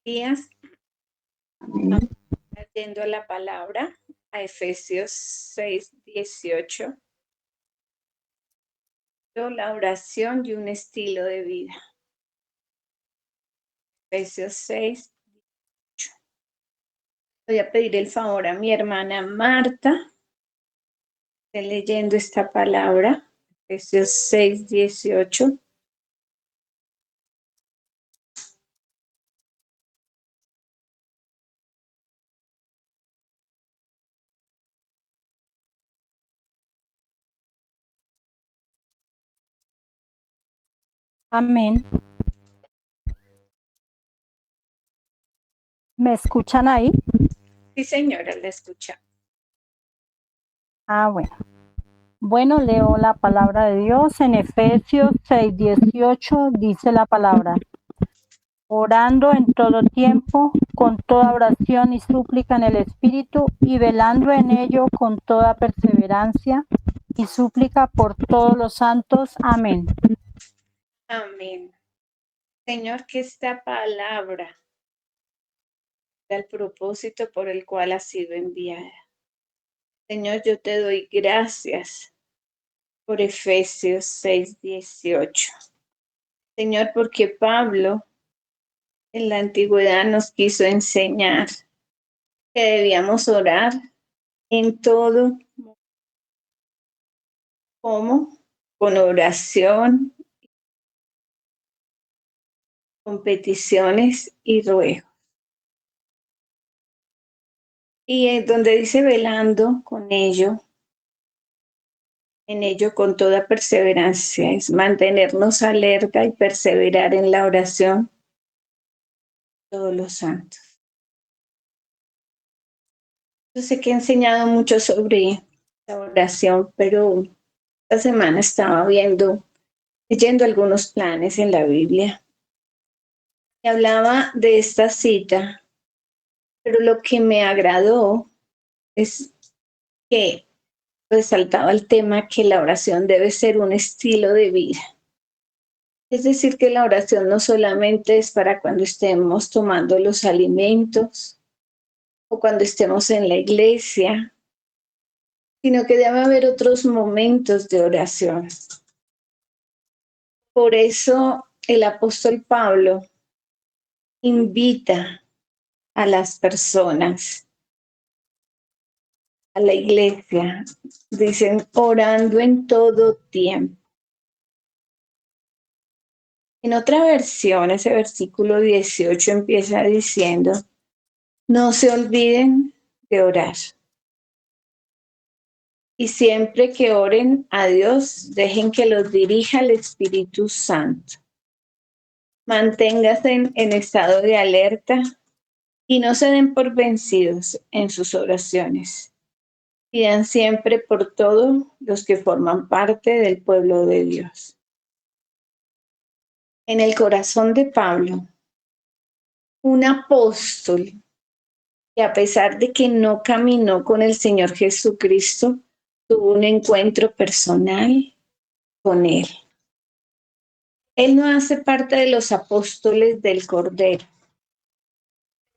Días, Amén. leyendo la palabra a Efesios 6:18, la oración y un estilo de vida. Efesios 6. Voy a pedir el favor a mi hermana Marta, esté leyendo esta palabra, Efesios 6:18. Amén. ¿Me escuchan ahí? Sí, señora, la escucha. Bueno. Bueno, leo la palabra de Dios en Efesios 6:18, dice la palabra: orando en todo tiempo, con toda oración y súplica en el Espíritu, y velando en ello con toda perseverancia y súplica por todos los santos. Amén. Amén. Señor, que esta palabra da el propósito por el cual ha sido enviada. Señor, yo te doy gracias por Efesios 6:18. Señor, porque Pablo en la antigüedad nos quiso enseñar que debíamos orar en todo, como con oración, con peticiones y ruegos. Y donde dice velando con ello, en ello con toda perseverancia, es mantenernos alerta y perseverar en la oración todos los santos. Yo sé que he enseñado mucho sobre la oración, pero esta semana estaba leyendo algunos planes en la Biblia y hablaba de esta cita, pero lo que me agradó es que resaltaba el tema que la oración debe ser un estilo de vida. Es decir, que la oración no solamente es para cuando estemos tomando los alimentos o cuando estemos en la iglesia, sino que debe haber otros momentos de oración. Por eso el apóstol Pablo invita a las personas, a la iglesia, dicen orando en todo tiempo. En otra versión, ese versículo 18 empieza diciendo: no se olviden de orar. Y siempre que oren a Dios, dejen que los dirija el Espíritu Santo. Manténganse en estado de alerta y no se den por vencidos en sus oraciones. Pidan siempre por todos los que forman parte del pueblo de Dios. En el corazón de Pablo, un apóstol que, a pesar de que no caminó con el Señor Jesucristo, tuvo un encuentro personal con Él. Él no hace parte de los apóstoles del Cordero,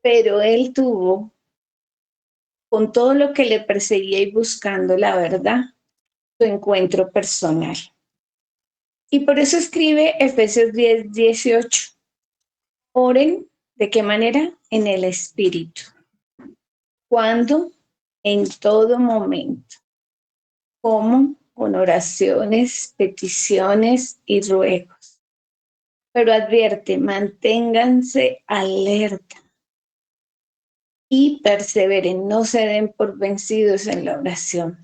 pero él tuvo, con todo lo que le perseguía y buscando la verdad, su encuentro personal. Y por eso escribe Efesios 10:18. Oren, ¿de qué manera? En el Espíritu. ¿Cuándo? En todo momento. ¿Cómo? Con oraciones, peticiones y ruegos. Pero advierte, manténganse alerta y perseveren, no se den por vencidos en la oración.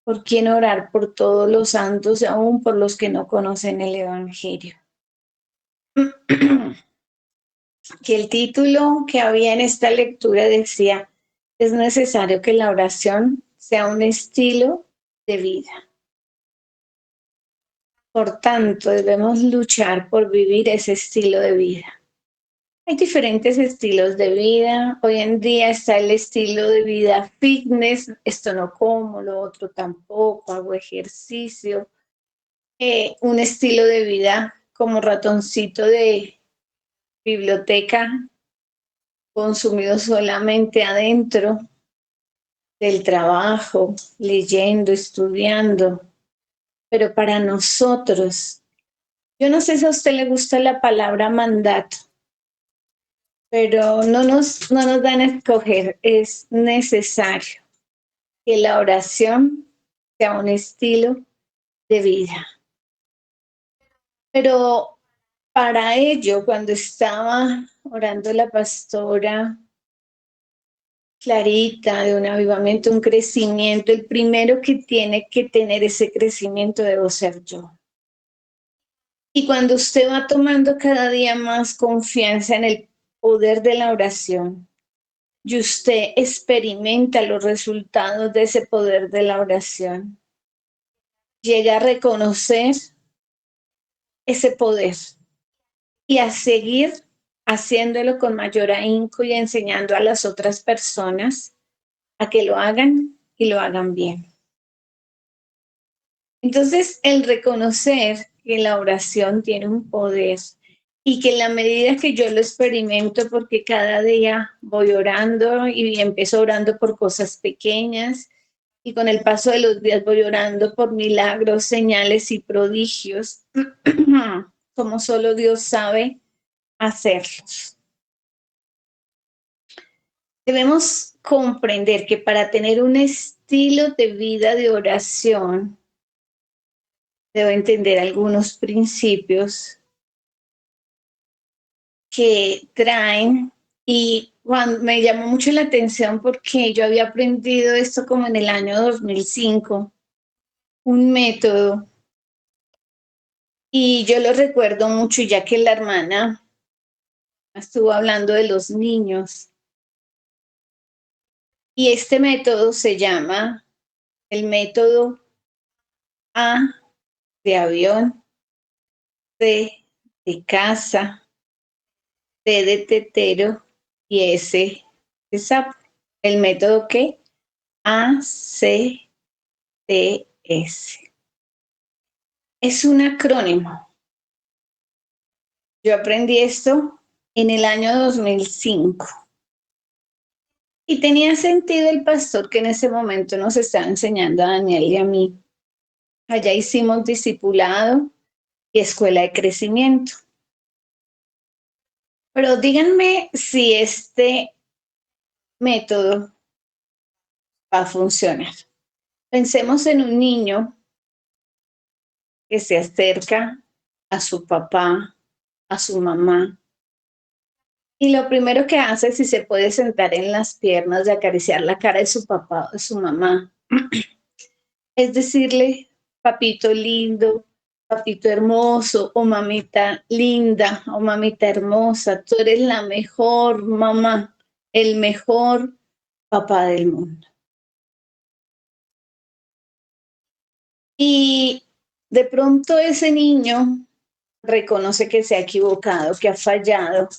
¿Por quién orar? Por todos los santos, aún por los que no conocen el Evangelio. Que el título que había en esta lectura decía: es necesario que la oración sea un estilo de vida. Por tanto, debemos luchar por vivir ese estilo de vida. Hay diferentes estilos de vida. Hoy en día está el estilo de vida fitness. Esto no como, lo otro tampoco, hago ejercicio. Un estilo de vida como ratoncito de biblioteca, consumido solamente adentro del trabajo, leyendo, estudiando. Pero para nosotros, yo no sé si a usted le gusta la palabra mandato, pero no nos dan a escoger. Es necesario que la oración sea un estilo de vida. Pero para ello, cuando estaba orando la pastora Clarita de un avivamiento, un crecimiento, el primero que tiene que tener ese crecimiento debo ser yo. Y cuando usted va tomando cada día más confianza en el poder de la oración y usted experimenta los resultados de ese poder de la oración, llega a reconocer ese poder y a seguir haciéndolo con mayor ahínco y enseñando a las otras personas a que lo hagan y lo hagan bien. Entonces, el reconocer que la oración tiene un poder y que en la medida que yo lo experimento, porque cada día voy orando y empiezo orando por cosas pequeñas y con el paso de los días voy orando por milagros, señales y prodigios, como solo Dios sabe hacerlos. Debemos comprender que para tener un estilo de vida de oración, debo entender algunos principios que traen, y me llamó mucho la atención porque yo había aprendido esto como en el año 2005, un método, y yo lo recuerdo mucho ya que la hermana estuvo hablando de los niños, y este método se llama el método A de avión, C de casa, T de tetero y S de sapo. El método que ACTS. Es un acrónimo. Yo aprendí esto en el año 2005. Y tenía sentido el pastor que en ese momento nos estaba enseñando a Daniel y a mí. Allá hicimos discipulado y escuela de crecimiento. Pero díganme si este método va a funcionar. Pensemos en un niño que se acerca a su papá, a su mamá, y lo primero que hace es si se puede sentar en las piernas y acariciar la cara de su papá o de su mamá. Es decirle, papito lindo, papito hermoso, o mamita linda, o mamita hermosa, tú eres la mejor mamá, el mejor papá del mundo. Y de pronto ese niño reconoce que se ha equivocado, que ha fallado,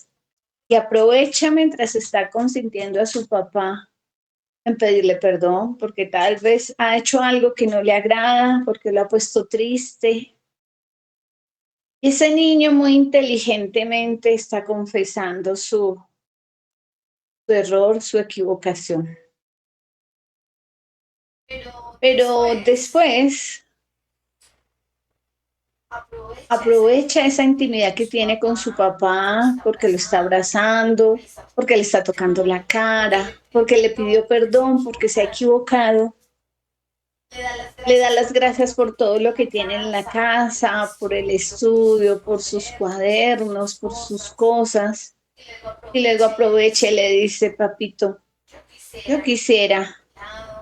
y aprovecha mientras está consintiendo a su papá en pedirle perdón, porque tal vez ha hecho algo que no le agrada, porque lo ha puesto triste. Y ese niño muy inteligentemente está confesando su error, su equivocación. Pero después aprovecha esa intimidad que tiene con su papá, porque lo está abrazando, porque le está tocando la cara, porque le pidió perdón, porque se ha equivocado. Le da las gracias por todo lo que tiene en la casa, por el estudio, por sus cuadernos, por sus cosas. Y luego aprovecha y le dice, papito, yo quisiera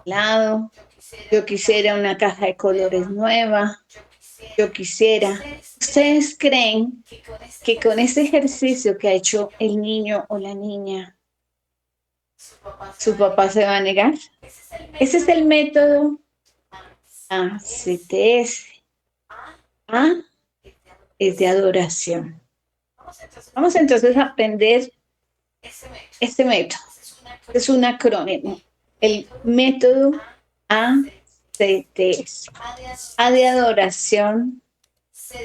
helado, yo quisiera una caja de colores nueva, yo quisiera. ¿Ustedes creen que con ese ejercicio que ha hecho el niño o la niña, su papá se va a negar? Ese es el método ACTS. A es de adoración. Vamos entonces a aprender este método. Es un acrónimo. El método ACTS. A de adoración, C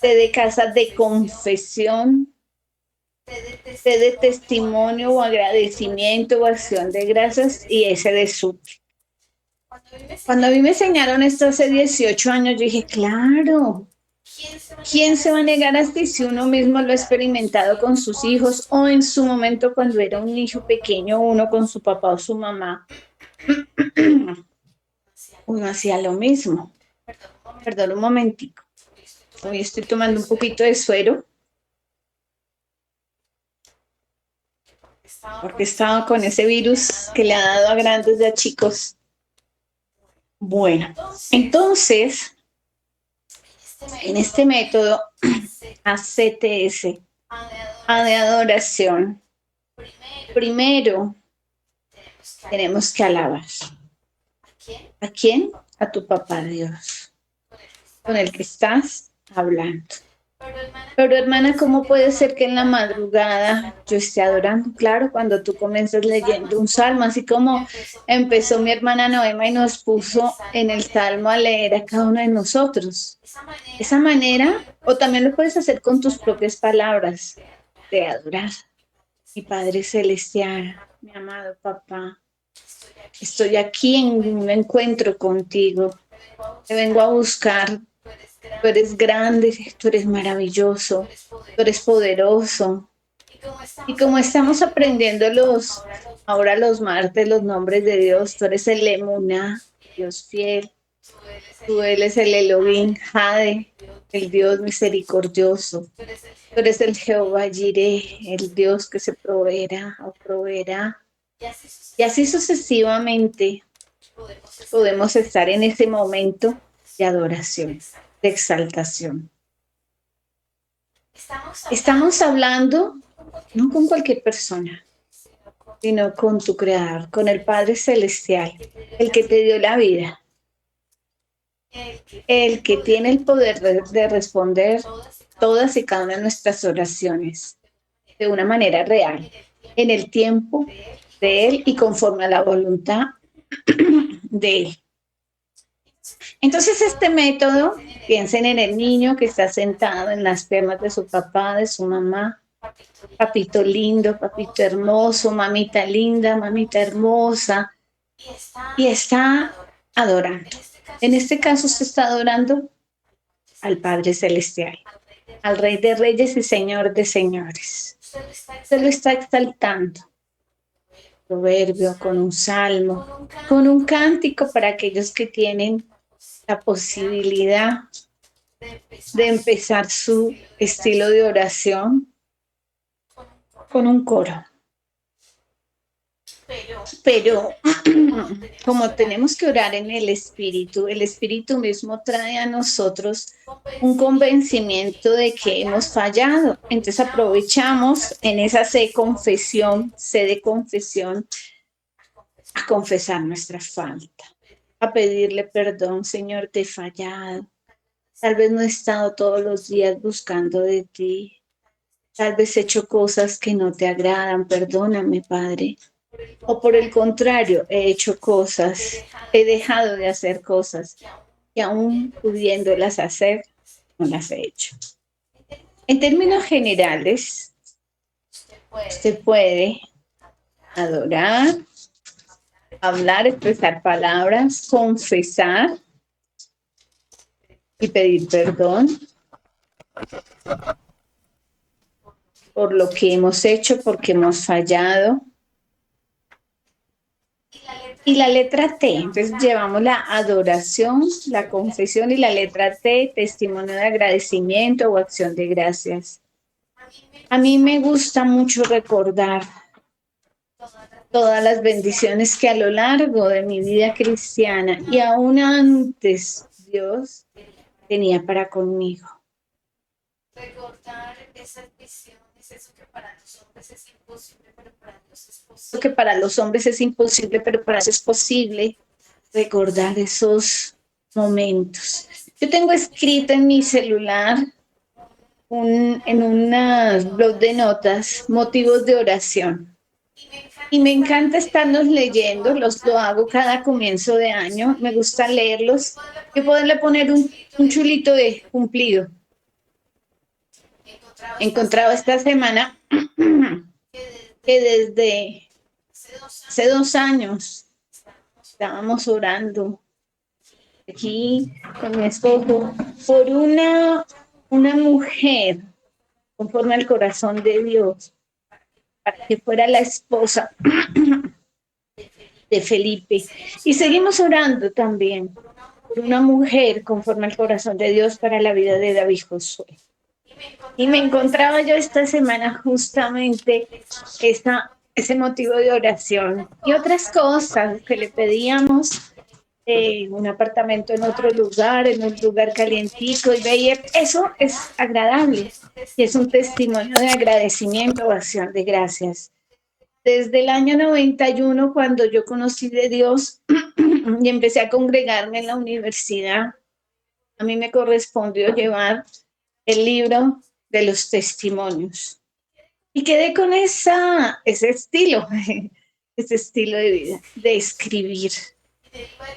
de casa de confesión, C de testimonio o agradecimiento o acción de gracias y S de súplica. Cuando a mí me enseñaron esto hace 18 años, yo dije, claro, ¿quién se va a negar así si uno mismo lo ha experimentado con sus hijos o en su momento cuando era un hijo pequeño, uno con su papá o su mamá? Uno hacía lo mismo. Perdón un momentico. Hoy estoy tomando un poquito de suero porque estaba con ese virus que le ha dado a grandes y a chicos. Bueno, entonces, en este método ACTS, A de adoración, primero tenemos que alabar. ¿A quién? A tu papá Dios, con el que estás hablando. Pero hermana, ¿cómo puede ser que en la madrugada yo esté adorando? Claro, cuando tú comienzas leyendo un salmo, así como empezó mi hermana Noema y nos puso en el salmo a leer a cada uno de nosotros. Esa manera, o también lo puedes hacer con tus propias palabras, de adorar. Mi Padre Celestial, mi amado papá, estoy aquí en un encuentro contigo. Te vengo a buscar. Tú eres grande, tú eres maravilloso, tú eres poderoso. Y como estamos aprendiendo ahora los martes, los nombres de Dios, tú eres el Emuná, Dios fiel. Tú eres el Elohim, Jade, el Dios misericordioso. Tú eres el Jehová Jireh, el Dios que se proveerá o proveerá. Y así sucesivamente podemos estar en ese momento de adoración, de exaltación. Estamos hablando no con cualquier persona, sino con tu Creador, con el Padre Celestial, el que te dio la vida, el que tiene el poder de responder todas y cada una de nuestras oraciones de una manera real, en el tiempo de Él y conforme a la voluntad de Él. Entonces este método, piensen en el niño que está sentado en las piernas de su papá, de su mamá, papito lindo, papito hermoso, mamita linda, mamita hermosa, y está adorando. En este caso usted está adorando al Padre Celestial, al Rey de Reyes y Señor de Señores. Usted lo está exaltando. Proverbio, con un salmo, con un cántico para aquellos que tienen la posibilidad de empezar su estilo de oración con un coro. Pero como tenemos que orar en el Espíritu mismo trae a nosotros un convencimiento de que hemos fallado. Entonces aprovechamos en esa C de confesión, a confesar nuestra falta, a pedirle perdón. Señor, te he fallado. Tal vez no he estado todos los días buscando de ti. Tal vez he hecho cosas que no te agradan. Perdóname, Padre. O por el contrario, he hecho cosas, he dejado de hacer cosas y aún pudiéndolas hacer, no las he hecho. En términos generales, usted puede adorar, hablar, expresar palabras, confesar y pedir perdón por lo que hemos hecho, porque hemos fallado. Y la letra T, entonces llevamos la adoración, la confesión y la letra T, testimonio de agradecimiento o acción de gracias. A mí me gusta mucho recordar todas las bendiciones que a lo largo de mi vida cristiana y aún antes Dios tenía para conmigo. Recordar esas visiones, eso que para los hombres es imposible, pero para Dios es posible. Lo que para los hombres es imposible, pero para Dios es posible. Recordar esos momentos. Yo tengo escrito en mi celular, en un blog de notas, motivos de oración. Y me encanta estarlos leyendo, lo hago cada comienzo de año, me gusta leerlos y poderle poner un chulito de cumplido. He encontrado esta semana que desde hace 2 años estábamos orando aquí con mi esposo por una mujer conforme al corazón de Dios, para que fuera la esposa de Felipe. Y seguimos orando también por una mujer conforme al corazón de Dios para la vida de David Josué. Y me encontraba yo esta semana justamente ese motivo de oración y otras cosas que le pedíamos, un apartamento en otro lugar, en un lugar calientico, y veía, eso es agradable y es un testimonio de agradecimiento o acción de gracias. Desde el año 91, cuando yo conocí de Dios y empecé a congregarme en la universidad, a mí me correspondió llevar el libro de los testimonios. Y quedé con ese estilo de vida, de escribir.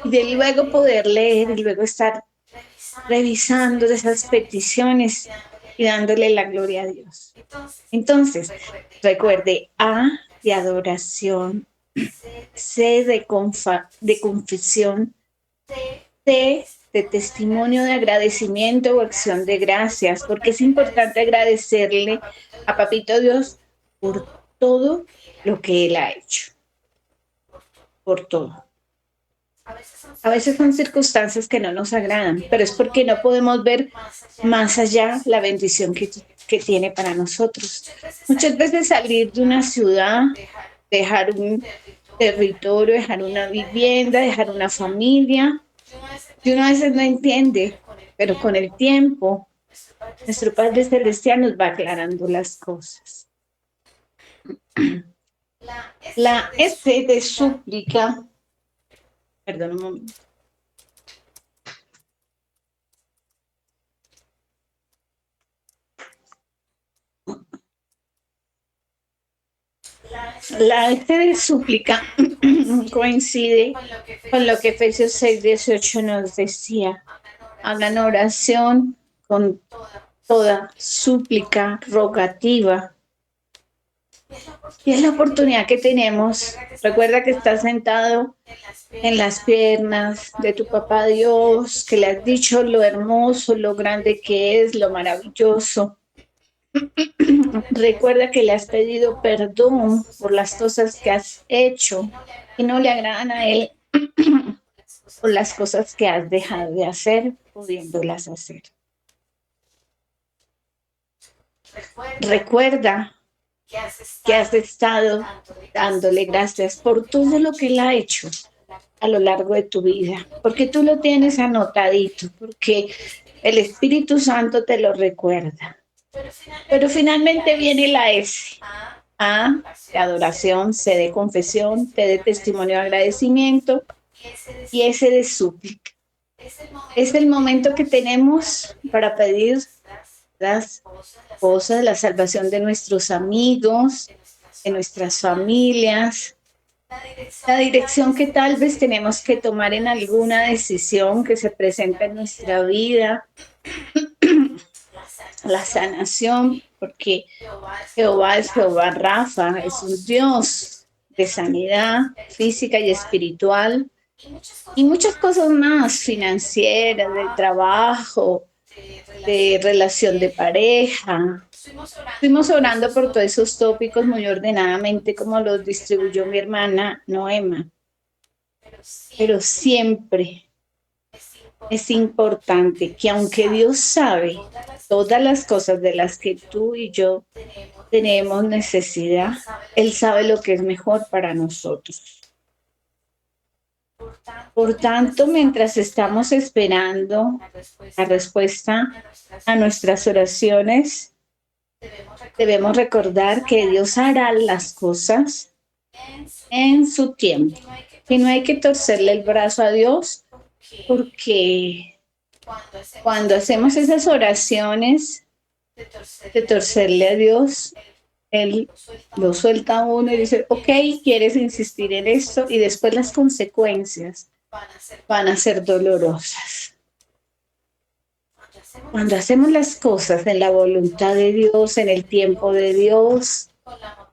Y de luego poder leer y luego estar revisando esas peticiones y dándole la gloria a Dios. Entonces, recuerde, A de adoración, C de confesión, T de testimonio de agradecimiento o acción de gracias, porque es importante agradecerle a Papito Dios por todo lo que Él ha hecho, por todo. A veces son circunstancias que no nos agradan, pero es porque no podemos ver más allá la bendición que tiene para nosotros. Muchas veces salir de una ciudad, dejar un territorio, dejar una vivienda, dejar una familia, y uno a veces no entiende, pero con el tiempo nuestro Padre Celestial nos va aclarando las cosas. La S de súplica, perdón un momento. La S de súplica coincide con lo que Efesios 6:18 nos decía. Hagan oración con toda súplica, rogativa. Y es la oportunidad que tenemos. Recuerda que estás sentado en las piernas de tu papá Dios, que le has dicho lo hermoso, lo grande que es, lo maravilloso. Recuerda que le has pedido perdón por las cosas que has hecho y no le agradan a Él, por las cosas que has dejado de hacer, pudiéndolas hacer. Recuerda que has estado dándole gracias por todo lo que Él ha hecho a lo largo de tu vida, porque tú lo tienes anotadito, porque el Espíritu Santo te lo recuerda. Pero finalmente viene la S. A de adoración, C de confesión, T de testimonio de agradecimiento y S de súplica. Es el momento que tenemos para pedir las cosas, la salvación de nuestros amigos, de nuestras familias, la dirección que tal vez tenemos que tomar en alguna decisión que se presenta en nuestra vida, la sanación, porque Jehová es Jehová Rafa, es un Dios de sanidad física y espiritual, y muchas cosas más, financieras, de trabajo, de relación de pareja. Estuvimos orando por todos esos tópicos muy ordenadamente, como los distribuyó mi hermana Noema. Pero siempre es importante que, aunque Dios sabe todas las cosas de las que tú y yo tenemos necesidad, Él sabe lo que es mejor para nosotros. Por tanto, mientras estamos esperando la respuesta a nuestras oraciones, debemos recordar que Dios hará las cosas en su tiempo. Y no hay que torcerle el brazo a Dios, porque cuando hacemos esas oraciones de torcerle a Dios, Él lo suelta a uno y dice, ok, quieres insistir en esto, y después las consecuencias van a ser dolorosas. Cuando hacemos las cosas en la voluntad de Dios, en el tiempo de Dios,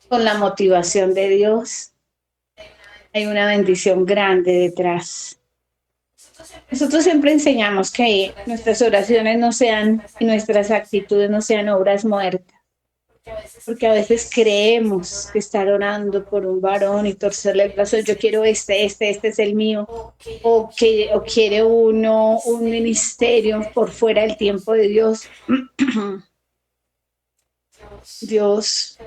con la motivación de Dios, hay una bendición grande detrás. Nosotros siempre enseñamos que nuestras oraciones no sean y nuestras actitudes no sean obras muertas, porque a veces creemos que estar orando por un varón y torcerle el brazo, yo quiero este es el mío, o quiere uno un ministerio por fuera del tiempo de Dios. Dios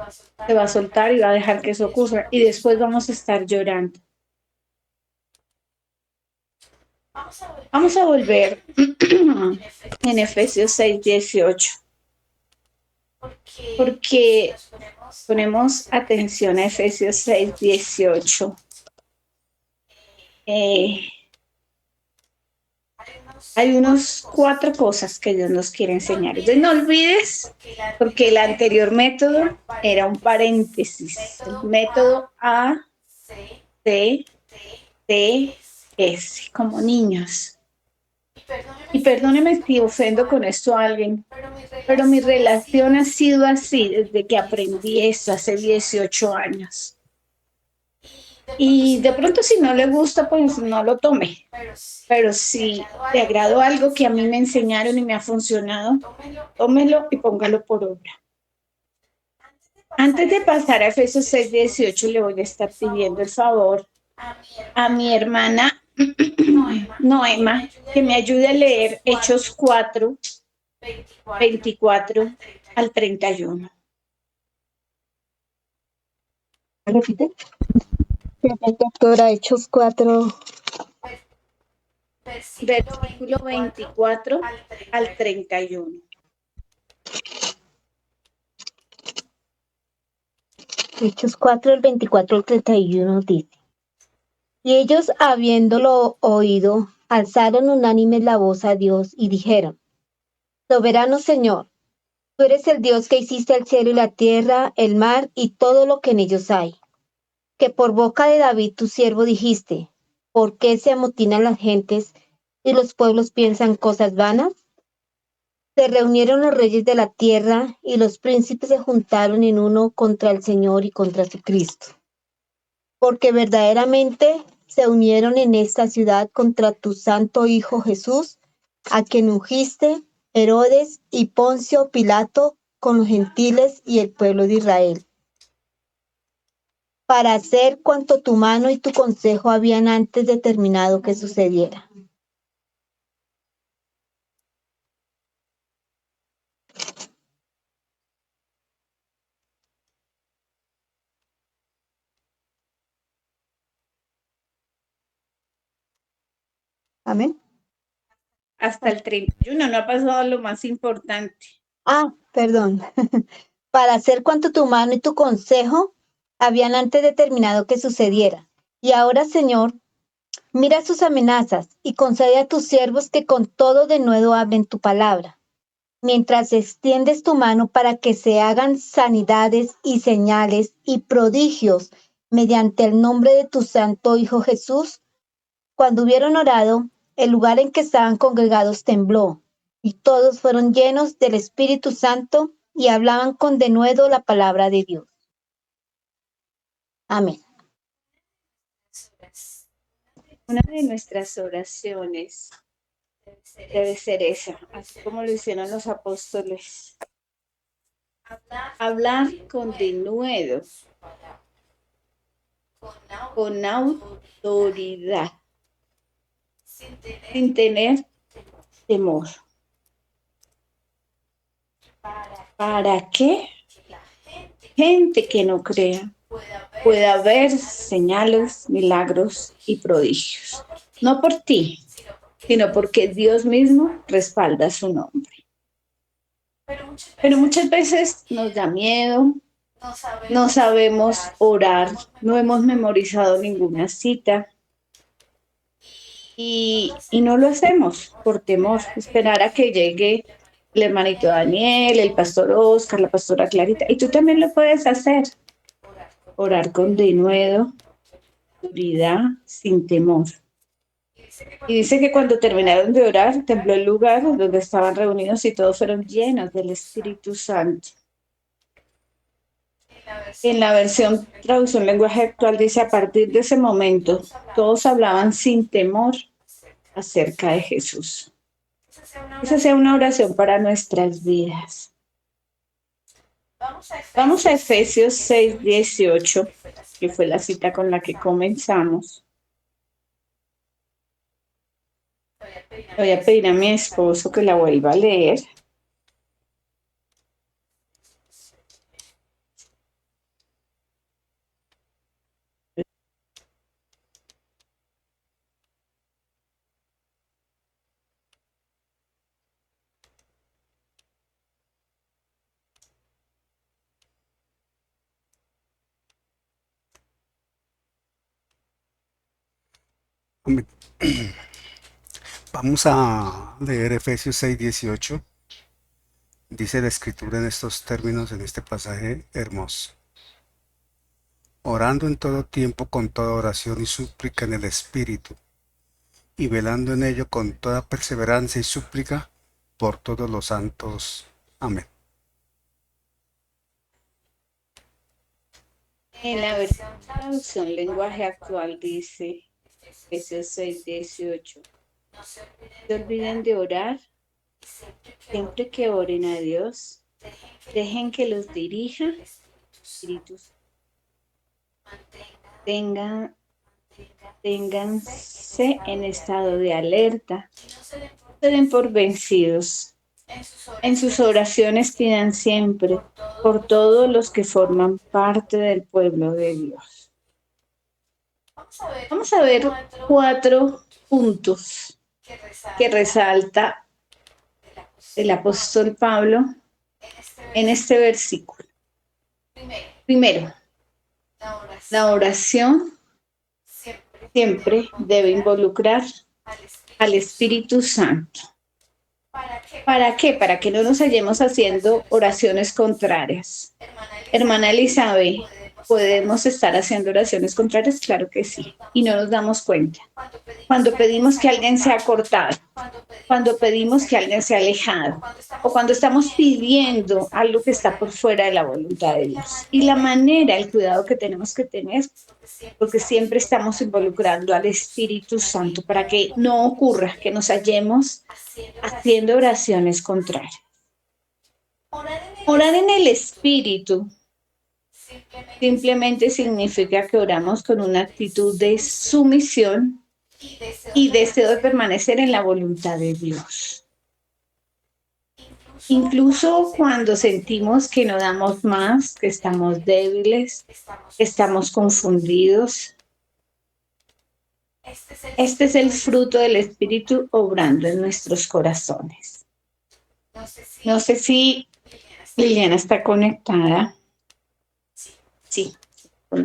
te va a soltar y va a dejar que eso ocurra y después vamos a estar llorando. Vamos a volver en Efesios 6:18, porque ponemos atención a Efesios 6:18. Hay unos 4 cosas que Dios nos quiere enseñar. Entonces no olvides, porque el anterior método era un paréntesis, el método A, C, T, S, como niños. Y perdóneme si ofendo con esto a alguien, pero mi relación ha sido así desde que aprendí esto hace 18 años. Y de pronto si no le gusta, pues no lo tome. Pero si le agradó algo que a mí me enseñaron y me ha funcionado, tómelo y póngalo por obra. Antes de pasar a Efesios 6:18, le voy a estar pidiendo el favor a mi hermana Noema, que me ayude a leer Hechos 4, 24 al 31. ¿Repite? Doctora, Hechos 4. Versículo 24 al 31. Hechos 4, el 24 al 31 dice: Y ellos, habiéndolo oído, alzaron unánimes la voz a Dios y dijeron: Soberano Señor, tú eres el Dios que hiciste el cielo y la tierra, el mar y todo lo que en ellos hay. Que por boca de David tu siervo dijiste: ¿Por qué se amotinan las gentes y los pueblos piensan cosas vanas? Se reunieron los reyes de la tierra y los príncipes se juntaron en uno contra el Señor y contra su Cristo. Porque verdaderamente se unieron en esta ciudad contra tu santo Hijo Jesús, a quien ungiste Herodes y Poncio Pilato con los gentiles y el pueblo de Israel, para hacer cuanto tu mano y tu consejo habían antes determinado que sucediera. Amén. Hasta el 31, no ha pasado lo más importante. Perdón. Para hacer cuanto tu mano y tu consejo habían antes determinado que sucediera. Y ahora, Señor, mira sus amenazas y concede a tus siervos que con todo de nuevo hablen tu palabra, mientras extiendes tu mano para que se hagan sanidades y señales y prodigios mediante el nombre de tu santo Hijo Jesús. Cuando hubieron orado, el lugar en que estaban congregados tembló, y todos fueron llenos del Espíritu Santo y hablaban con denuedo la palabra de Dios. Amén. Una de nuestras oraciones debe ser esa, así como lo hicieron los apóstoles. Hablar con denuedo, con autoridad, sin tener temor. ¿Para qué? Gente que no crea pueda ver señales, milagros y prodigios. No por ti, sino porque Dios mismo respalda su nombre. Pero muchas veces nos da miedo, no sabemos orar, no hemos memorizado ninguna cita y no lo hacemos por temor, esperar a que llegue el hermanito Daniel, el pastor Oscar, la pastora Clarita, y tú también lo puedes hacer. Orar con denuedo, autoridad, sin temor. Y dice que cuando terminaron de orar, tembló el lugar donde estaban reunidos y todos fueron llenos del Espíritu Santo. En la versión traducción lenguaje actual dice, a partir de ese momento, todos hablaban sin temor acerca de Jesús. Esa sea una oración para nuestras vidas. Vamos a Efesios 6:18, que fue la cita con la que comenzamos. Voy a pedir a mi esposo que la vuelva a leer. Vamos a leer Efesios 6:18. Dice la escritura en estos términos, en este pasaje hermoso. Orando en todo tiempo con toda oración y súplica en el Espíritu, y velando en ello con toda perseverancia y súplica por todos los santos. Amén. En la versión traducción lenguaje actual dice, Efesios 6:18, no se olviden de orar, siempre que oren a Dios, dejen que los dirija, espíritus, ténganse en estado de alerta, no se den por vencidos. En sus oraciones pidan siempre por todos los que forman parte del pueblo de Dios. Vamos a ver 4 puntos que resalta el apóstol Pablo en este versículo. Primero, la oración siempre debe involucrar al Espíritu Santo. ¿Para qué? Para que no nos hallemos haciendo oraciones contrarias. Hermana Elizabeth, ¿podemos estar haciendo oraciones contrarias? Claro que sí, y no nos damos cuenta. Cuando pedimos que alguien sea cortado, cuando pedimos que alguien sea alejado, o cuando estamos pidiendo algo que está por fuera de la voluntad de Dios. Y la manera, el cuidado que tenemos que tener, porque siempre estamos involucrando al Espíritu Santo para que no ocurra que nos hallemos haciendo oraciones contrarias. Orar en el Espíritu simplemente significa que oramos con una actitud de sumisión y deseo de permanecer en la voluntad de Dios. Incluso cuando sentimos que no damos más, que estamos débiles, que estamos confundidos. Este es el fruto del Espíritu obrando en nuestros corazones. No sé si Liliana está conectada. Sí,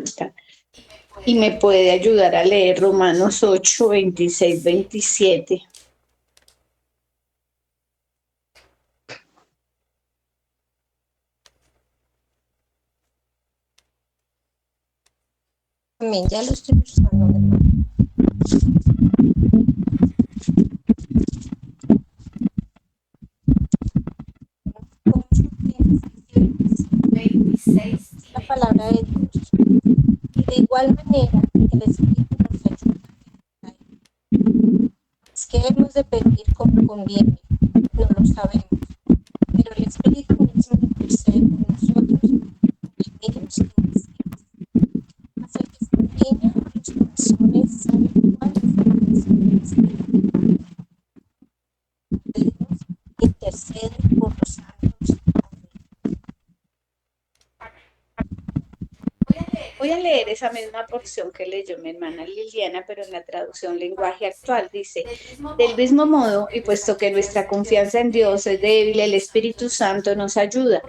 está. Y me puede ayudar a leer Romanos 8, 26, 27. También ya lo estoy buscando. La palabra de Dios. Y de igual manera, el Espíritu nos ayuda. Es que hemos de pedir como conviene, no lo sabemos. Pero el Espíritu mismo intercede por nosotros, medios invisibles. Hasta el que escudriña los corazones sabe cuál es la intención del Espíritu. Dios intercede por los santos. Voy a leer esa misma porción que leyó mi hermana Liliana, pero en la traducción lenguaje actual dice, del mismo modo, y puesto que nuestra confianza en Dios es débil, el Espíritu Santo nos ayuda,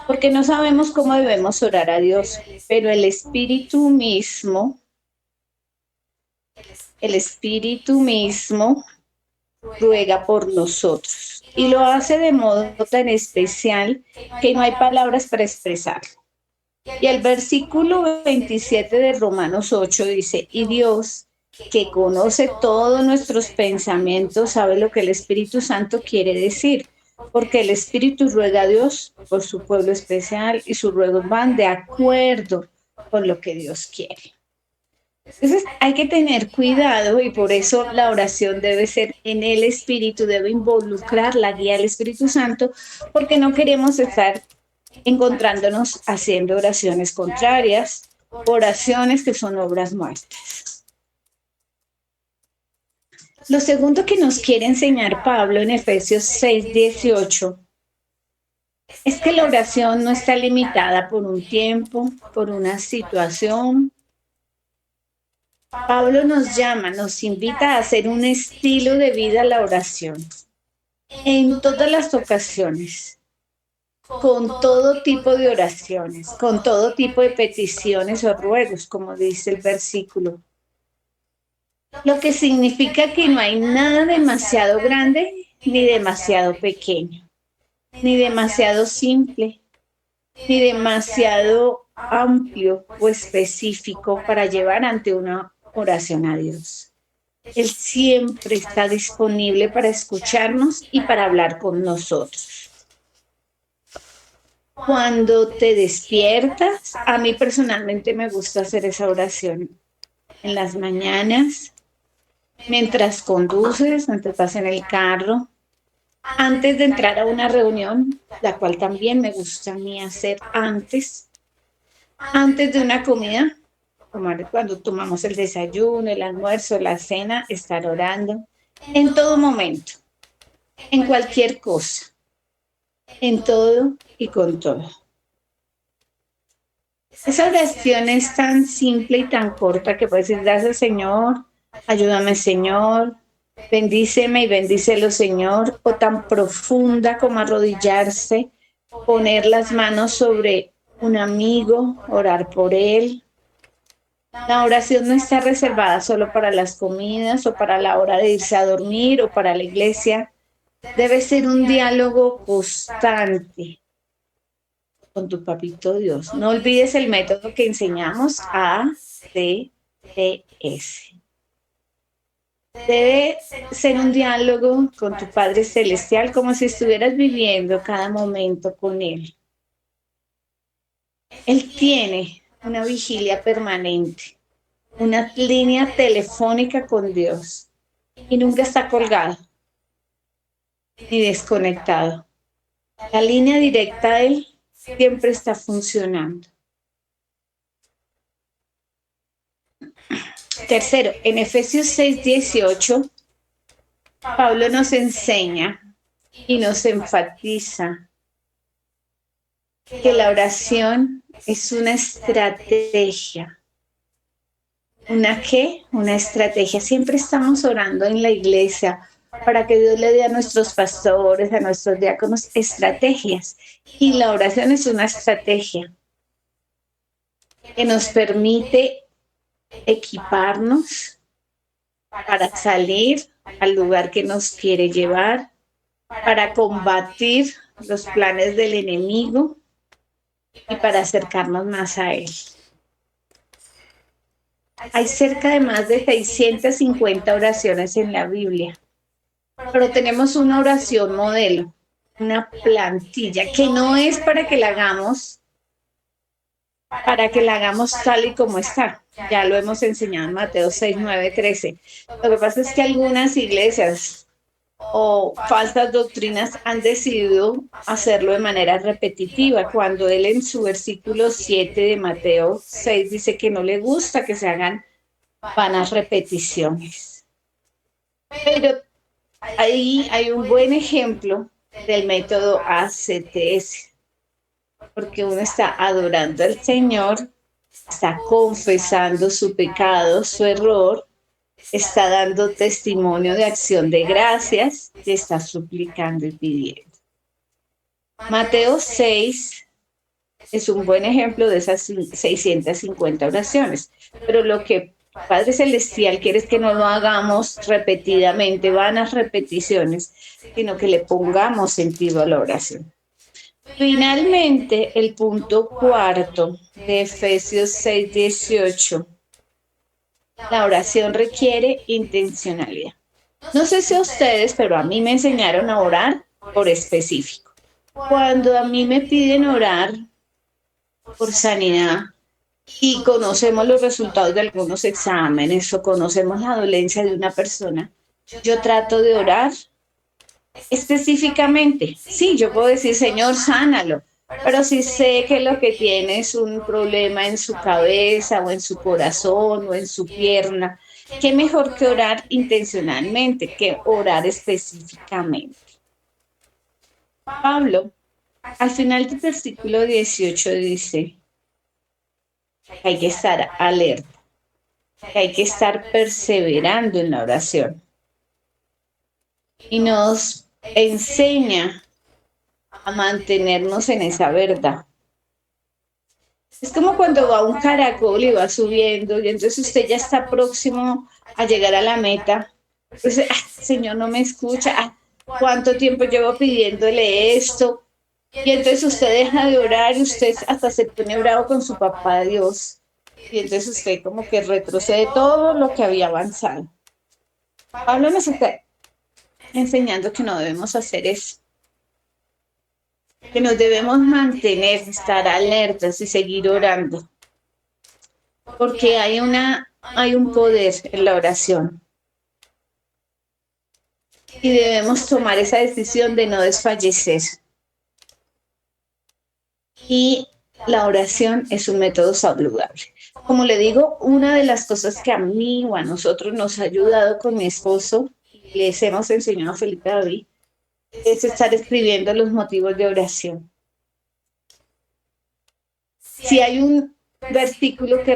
porque no sabemos cómo debemos orar a Dios, pero el Espíritu mismo ruega por nosotros, y lo hace de modo tan especial que no hay palabras para expresarlo. Y el versículo 27 de Romanos 8 dice, y Dios, que conoce todos nuestros pensamientos, sabe lo que el Espíritu Santo quiere decir, porque el Espíritu ruega a Dios por su pueblo especial y sus ruegos van de acuerdo con lo que Dios quiere. Entonces hay que tener cuidado y por eso la oración debe ser en el Espíritu, debe involucrar la guía del Espíritu Santo, porque no queremos estar encontrándonos haciendo oraciones contrarias, oraciones que son obras muertas. Lo segundo que nos quiere enseñar Pablo en Efesios 6:18 es que la oración no está limitada por un tiempo, por una situación. Pablo nos llama, nos invita a hacer un estilo de vida la oración en todas las ocasiones, con todo tipo de oraciones, con todo tipo de peticiones o ruegos, como dice el versículo. Lo que significa que no hay nada demasiado grande ni demasiado pequeño, ni demasiado simple, ni demasiado amplio o específico para llevar ante una oración a Dios. Él siempre está disponible para escucharnos y para hablar con nosotros. Cuando te despiertas, a mí personalmente me gusta hacer esa oración en las mañanas, mientras conduces, mientras vas en el carro, antes de entrar a una reunión, la cual también me gusta a mí hacer antes de una comida, cuando tomamos el desayuno, el almuerzo, la cena, estar orando, en todo momento, en cualquier cosa, en todo y con todo. Esa oración es tan simple y tan corta que puedes decir, gracias Señor, ayúdame Señor, bendíceme y bendícelo Señor, o tan profunda como arrodillarse, poner las manos sobre un amigo, orar por él. La oración no está reservada solo para las comidas o para la hora de irse a dormir o para la iglesia. Debe ser un diálogo constante con tu papito Dios. No olvides el método que enseñamos, ACTS. Debe ser un diálogo con tu Padre Celestial como si estuvieras viviendo cada momento con Él. Él tiene una vigilia permanente, una línea telefónica con Dios y nunca está colgado ni desconectado. La línea directa a Él siempre está funcionando. Tercero, en Efesios 6:18, Pablo nos enseña y nos enfatiza que la oración es una estrategia. ¿Una qué? Una estrategia. Siempre estamos orando en la iglesia para que Dios le dé a nuestros pastores, a nuestros diáconos, estrategias. Y la oración es una estrategia que nos permite equiparnos para salir al lugar que nos quiere llevar, para combatir los planes del enemigo y para acercarnos más a Él. Hay cerca de más de 650 oraciones en la Biblia, pero tenemos una oración modelo, una plantilla, que no es para que la hagamos tal y como está. Ya lo hemos enseñado en Mateo 6, 9, 13. Lo que pasa es que algunas iglesias o falsas doctrinas han decidido hacerlo de manera repetitiva, cuando él en su versículo 7 de Mateo 6 dice que no le gusta que se hagan vanas repeticiones. Pero ahí hay un buen ejemplo del método ACTS, porque uno está adorando al Señor, está confesando su pecado, su error, está dando testimonio de acción de gracias y está suplicando y pidiendo. Mateo 6 es un buen ejemplo de esas 650 oraciones, pero lo que Padre Celestial quiere es que no lo hagamos repetidamente, vanas repeticiones, sino que le pongamos sentido a la oración. Finalmente, el punto cuarto de Efesios 6:18. La oración requiere intencionalidad. No sé si a ustedes, pero a mí me enseñaron a orar por específico. Cuando a mí me piden orar por sanidad y conocemos los resultados de algunos exámenes o conocemos la dolencia de una persona, yo trato de orar específicamente. Sí, yo puedo decir, Señor, sánalo, pero si sé que lo que tiene es un problema en su cabeza o en su corazón o en su pierna, qué mejor que orar intencionalmente, que orar específicamente. Pablo, al final del versículo 18 dice que hay que estar alerta, que hay que estar perseverando en la oración. Y nos enseña a mantenernos en esa verdad. Es como cuando va un caracol y va subiendo y entonces usted ya está próximo a llegar a la meta. Pues, Señor, no me escucha. ¿Cuánto tiempo llevo pidiéndole esto? Y entonces usted deja de orar y usted hasta se pone bravo con su papá Dios. Y entonces usted como que retrocede todo lo que había avanzado. Pablo nos está enseñando que no debemos hacer eso. Que nos debemos mantener, estar alertas y seguir orando. Porque hay un poder en la oración. Y debemos tomar esa decisión de no desfallecer. Y la oración es un método saludable. Como le digo, una de las cosas que a mí o a nosotros nos ha ayudado con mi esposo, y les hemos enseñado a Felipe David, es estar escribiendo los motivos de oración. Si hay un versículo que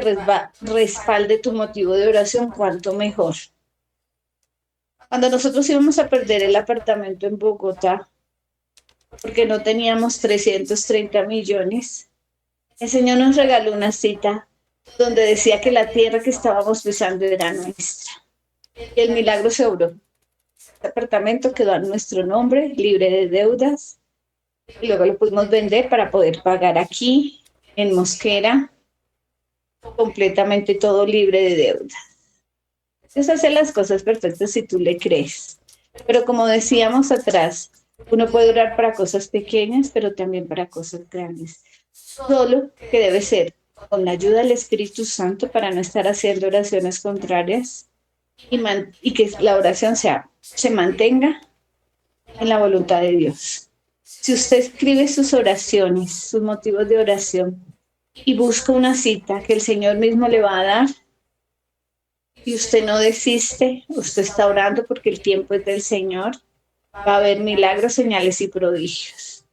respalde tu motivo de oración, cuánto mejor. Cuando nosotros íbamos a perder el apartamento en Bogotá, porque no teníamos 330 millones, el Señor nos regaló una cita donde decía que la tierra que estábamos pisando era nuestra. Y el milagro se obró. El apartamento quedó a nuestro nombre, libre de deudas, y luego lo pudimos vender para poder pagar aquí, en Mosquera, completamente todo libre de deudas. Es hacer las cosas perfectas si tú le crees. Pero como decíamos atrás, uno puede orar para cosas pequeñas, pero también para cosas grandes. Solo que debe ser con la ayuda del Espíritu Santo para no estar haciendo oraciones contrarias y que la oración se mantenga en la voluntad de Dios. Si usted escribe sus oraciones, sus motivos de oración y busca una cita que el Señor mismo le va a dar, y usted no desiste, usted está orando porque el tiempo es del Señor, va a haber milagros, señales y prodigios.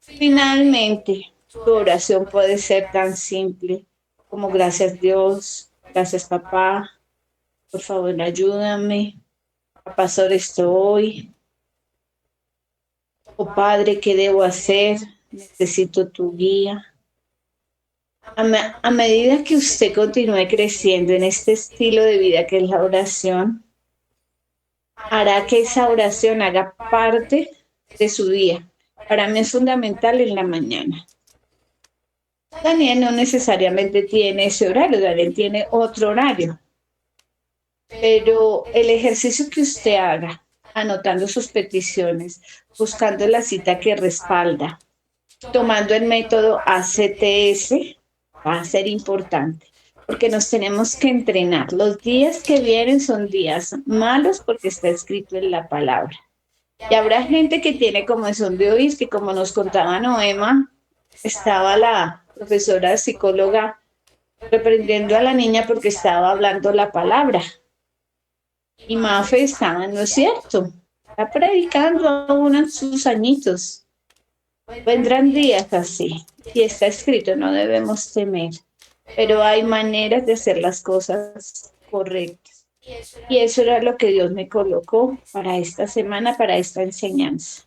Finalmente, tu oración puede ser tan simple como gracias Dios, gracias papá, por favor ayúdame, papá sobre esto hoy, oh Padre, ¿qué debo hacer? Necesito tu guía. A medida que usted continúe creciendo en este estilo de vida que es la oración, hará que esa oración haga parte de su día. Para mí es fundamental en la mañana. Daniel no necesariamente tiene ese horario, Daniel tiene otro horario. Pero el ejercicio que usted haga, anotando sus peticiones, buscando la cita que respalda, tomando el método ACTS, va a ser importante, porque nos tenemos que entrenar. Los días que vienen son días malos porque está escrito en la palabra. Y habrá gente que tiene comezón de oír, que como nos contaba Noema, estaba la profesora psicóloga reprendiendo a la niña porque estaba hablando la palabra. Y Mafe estaba, no es cierto, está predicando aún en sus añitos. Vendrán días así, y está escrito, no debemos temer, pero hay maneras de hacer las cosas correctas. Y eso era lo que Dios me colocó para esta semana, para esta enseñanza.